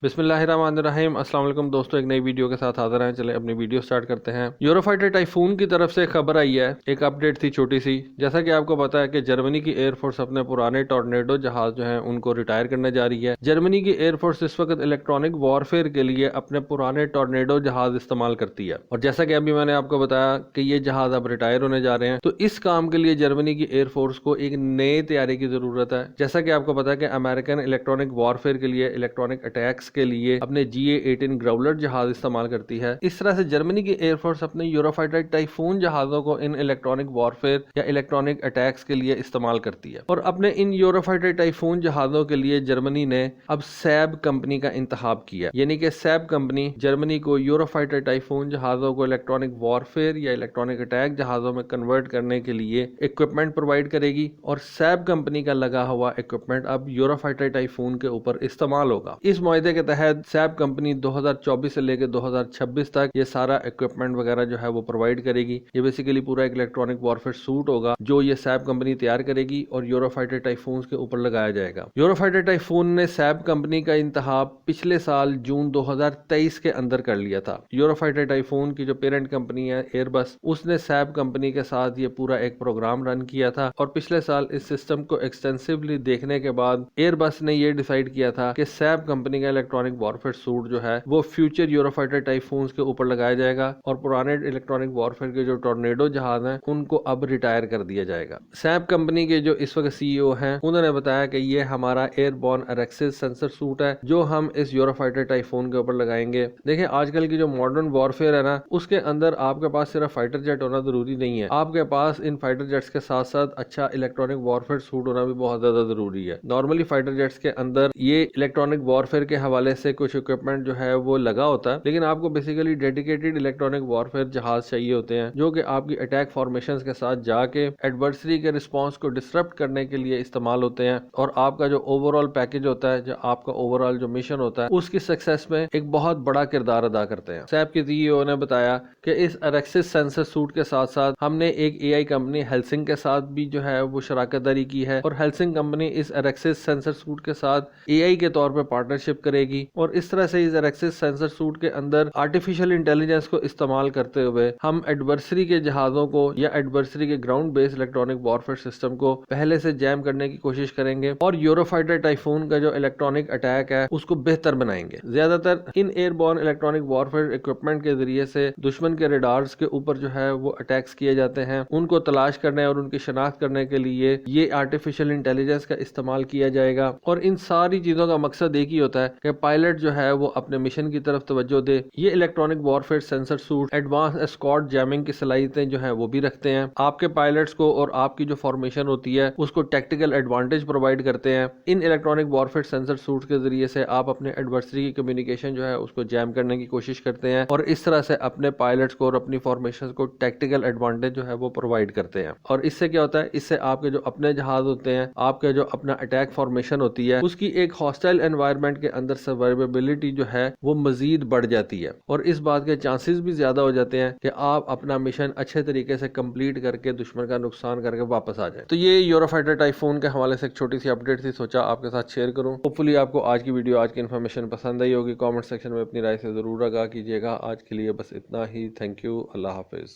بسم اللہ الرحمن الرحیم۔ السلام علیکم دوستو، ایک نئی ویڈیو کے ساتھ حاضر ہیں۔ چلیں اپنی ویڈیو سٹارٹ کرتے ہیں۔ یورو فائٹر ٹائفون کی طرف سے خبر آئی ہے، ایک اپ ڈیٹ تھی چھوٹی سی۔ جیسا کہ آپ کو پتا ہے کہ جرمنی کی ایئر فورس اپنے پرانے ٹورنیڈو جہاز جو ہیں ان کو ریٹائر کرنے جا رہی ہے۔ جرمنی کی ایئر فورس اس وقت الیکٹرانک وارفیئر کے لیے اپنے پرانے ٹورنیڈو جہاز استعمال کرتی ہے، اور جیسا کہ ابھی میں نے آپ کو بتایا کہ یہ جہاز اب ریٹائر ہونے جا رہے ہیں، تو اس کام کے لیے جرمنی کی ایئر فورس کو ایک نئے طیارے کی ضرورت ہے۔ جیسا کہ آپ کو پتا ہے کہ امریکن الیکٹرانک وارفیئر کے لیے، الیکٹرانک اٹیکس کے لیے اپنے GA-18 گراؤلر جہاز استعمال کرتی ہے۔ اس طرح سے جرمنی کی ایئر فورس اپنے یورو فائٹر ٹائفون جہازوں کو ان الیکٹرانک وارفیئر یا الیکٹرانک اٹیکس کے لیے استعمال کرتی ہے، اور اپنے ان یورو فائٹر ٹائفون جہازوں کے لیے جرمنی نے اب سیب کمپنی کا انتخاب کیا، یعنی کہ سیب کمپنی جرمنی کو یورو فائٹر ٹائفون جہازوں کو الیکٹرانک وارفیئر یا الیکٹرانک اٹیک جہازوں میں کنورٹ کرنے کے لیے اکوپمنٹ پرووائڈ کرے گی، اور سیب کمپنی کا لگا ہوا اکوپمنٹ اب یورو فائٹر ٹائفون کے اوپر استعمال ہوگا۔ اس معاہدے کے تحت سیب کمپنی 2024 سے لے کے 2026 تک یہ سارا اکوپمنٹ وغیرہ جو ہے وہ پرووائڈ کرے گی۔ یہ بیسیکلی پورا ایک الیکٹرانک وارفیئر سوٹ ہوگا جو یہ سیب کمپنی تیار کرے گی اور یورو فائٹر ٹائفونز کے اوپر لگایا جائے گا۔ یورو فائٹر ٹائفون نے سیب کمپنی کا انتخاب پچھلے سال جون 2023 کے اندر کر لیا تھا۔ یورو فائٹر ٹائفون کی جو پیرنٹ کمپنی ہے ایئر بس، اس نے سیب کمپنی کے ساتھ یہ پورا ایک پروگرام رن کیا تھا، اور پچھلے سال اس سسٹم کو ایکسٹینسولی دیکھنے کے بعد ایئر بس نے یہ ڈیسائیڈ کیا تھا کہ سیب کمپنی کا الیکٹرانک وارفیئر سوٹ جو ہے وہ فیوچر یورو فائٹر ٹائفونز کے اوپر لگایا جائے گا، اور پرانے الیکٹرانک وارفیئر کے جو ٹورنیڈو جہاز ہیں ان کو اب ریٹائر کر دیا جائے گا۔ سیب کمپنی کے جو اس وقت CEO ہیں انہوں نے بتایا کہ یہ ہمارا ایئر بورن اریکسس سینسر سوٹ ہے جو ہم اس یورو فائٹر ٹائفون کے اوپر لگائیں گے۔ دیکھیں آج کل کی جو ماڈرن وارفیئر ہے نا، اس کے اندر آپ کے پاس صرف فائٹر جیٹ ہونا ضروری نہیں ہے، آپ کے پاس ان فائٹر جیٹس کے ساتھ ساتھ اچھا الیکٹرانک وارفیئر سوٹ ہونا بھی بہت زیادہ ضروری ہے۔ نارملی فائٹر جیٹس کے اندر یہ الیکٹرانک وارفیئر کے حوالے سے کچھ اکوپمنٹ جو ہے وہ لگا ہوتا ہے، لیکن آپ کو بیسیکلی ڈیڈیکیٹڈ الیکٹرانک وارفیئر جہاز چاہیے ہوتے ہیں جو کہ آپ کی اٹیک فارمیشنز کے ساتھ جا کے ایڈورسری کے رسپانس کو ڈسرپٹ کرنے کے لیے استعمال ہوتے ہیں، اور آپ کا جو اوور آل پیکج ہوتا ہے، جو آپ کا اوور آل جو مشن ہوتا ہے، اس کی سکسیس میں ایک بہت بڑا کردار ادا کرتے ہیں۔ سیب کے CEO نے بتایا کہ اس اریکسس سینسر سوٹ کے ساتھ ساتھ ہم نے ایک AI کمپنی ہیلسنگ کے ساتھ بھی جو ہے وہ شراکت داری کی ہے، اور ہیلسنگ کمپنی اس اریکسس سینسر سوٹ کے ساتھ AI کے طور پہ پارٹنرشپ کرے گی، اور اس طرح سے اس اریکسس سینسر سوٹ کے اندر آرٹیفیشل انٹیلیجنس کو استعمال کرتے ہوئے ہم ایڈورسری کے جہازوں کو یا ایڈورسری کے گراؤنڈ بیس الیکٹرانک وارفیئر سسٹم کو پہلے سے جیم کرنے کی کوشش کریں گے، اور یورو فائٹر ٹائفون کا جو الیکٹرانک اٹیک ہے اس کو بہتر بنائیں گے۔ زیادہ تر ان airborne electronic warfare equipment کے ذریعے سے دشمن کے ریڈارز کے اوپر جو ہے وہ اٹیکس کیے جاتے ہیں، ان کو تلاش کرنے اور ان کی شناخت کرنے کے لیے یہ آرٹیفیشل انٹیلیجنس کا استعمال کیا جائے گا، اور ان ساری چیزوں کا مقصد ایک ہی ہوتا ہے کہ پائلٹ جو ہے وہ اپنے مشن کی طرف توجہ دے۔ یہ electronic warfare sensor suite advance escort jamming کی صلاحیتیں جو ہیں وہ بھی رکھتے ہیں، آپ کے پائلٹس کو اور آپ کی جو فارمیشن ہوتی ہے اس کو ٹیکٹیکل ایڈوانٹیج پرووائڈ کرتے ہیں۔ ان الیکٹرانک وارفیئر سینسر سوٹ کے ذریعے سے آپ اپنے ایڈورسری کی کمیونیکیشن جو ہے اس کو جیم کرنے کی کوشش کرتے ہیں، اور اس طرح سے اپنے پائلٹس کو اور اپنی فارمیشن کو ٹیکٹیکل ایڈوانٹیج جو ہے وہ پرووائڈ کرتے ہیں۔ اور اس سے کیا ہوتا ہے، اس سے آپ کے جو اپنے جہاز ہوتے ہیں، آپ کے جو اپنا اٹیک فارمیشن ہوتی ہے، اس کی ایک ہاسٹائل انوائرمنٹ کے اندر سروائیویبلٹی جو ہے وہ مزید بڑھ جاتی ہے، اور اس بات کے چانسز بھی زیادہ ہو جاتے ہیں کہ آپ اپنا مشن اچھے طریقے سے کمپلیٹ کر کے دشمن کا نقصان کر کے واپس آ جائیں۔ تو یہ یورو فائٹر ٹائفون کے حوالے سے ایک چھوٹی سی اپڈیٹ تھی، سوچا آپ کے ساتھ شیئر کروں۔ ہوپفلی آپ کو آج کی ویڈیو، آج کی انفارمیشن پسند آئی ہوگی۔ کامنٹ سیکشن میں اپنی رائے سے ضرور آگاہ کیجیے گا۔ آج کے لیے بس اتنا ہی۔ تھینک یو، اللہ حافظ۔